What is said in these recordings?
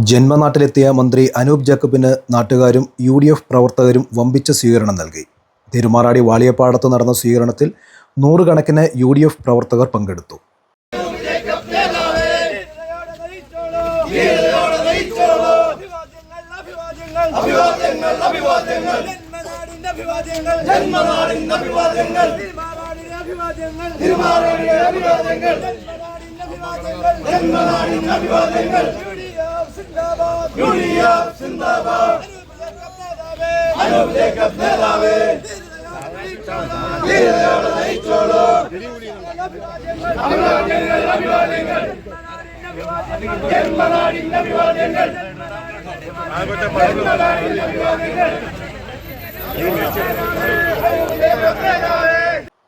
ജന്മനാട്ടിലെത്തിയ മന്ത്രി അനൂപ് ജേക്കബിന് നാട്ടുകാരും UDF പ്രവർത്തകരും വമ്പിച്ച സ്വീകരണം നൽകി. തിരുമാറാടി വാളിയപ്പാടത്ത് നടന്ന സ്വീകരണത്തിൽ നൂറുകണക്കിന് UDF പ്രവർത്തകർ പങ്കെടുത്തു. അനൂപ് ജേക്കബ് നേതാവേ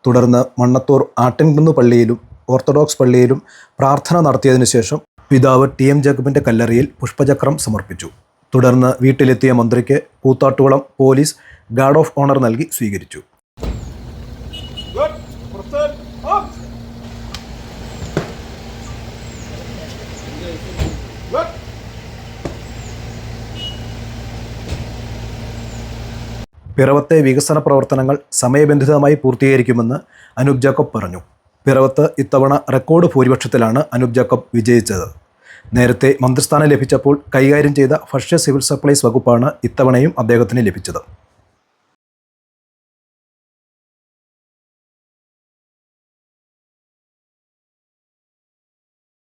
തുടർന്ന് മണ്ണത്തൂർ ആട്ടിൻകുന്ന് പള്ളിയിലും ഓർത്തഡോക്സ് പള്ളിയിലും പ്രാർത്ഥന നടത്തിയതിനു ശേഷം പിതാവ് TM ജേക്കബിന്റെ കല്ലറയിൽ പുഷ്പചക്രം സമർപ്പിച്ചു. തുടർന്ന് വീട്ടിലെത്തിയ മന്ത്രിക്ക് Koothattukulam police guard of owner നൽകി സ്വീകരിച്ചു. പിറവത്തെ വികസന പ്രവർത്തനങ്ങൾ സമയബന്ധിതമായി പൂർത്തീകരിക്കുമെന്ന് അനൂപ് ജേക്കബ് പറഞ്ഞു. പിറവത്ത് ഇത്തവണ റെക്കോർഡ് ഭൂരിപക്ഷത്തിലാണ് അനൂപ് ജേക്കബ് വിജയിച്ചത്. നേരത്തെ മന്ത്രിസ്ഥാനം ലഭിച്ചപ്പോൾ കൈകാര്യം ചെയ്ത ഭക്ഷ്യ സിവിൽ സപ്ലൈസ് വകുപ്പാണ് ഇത്തവണയും അദ്ദേഹത്തിന് ലഭിച്ചത്.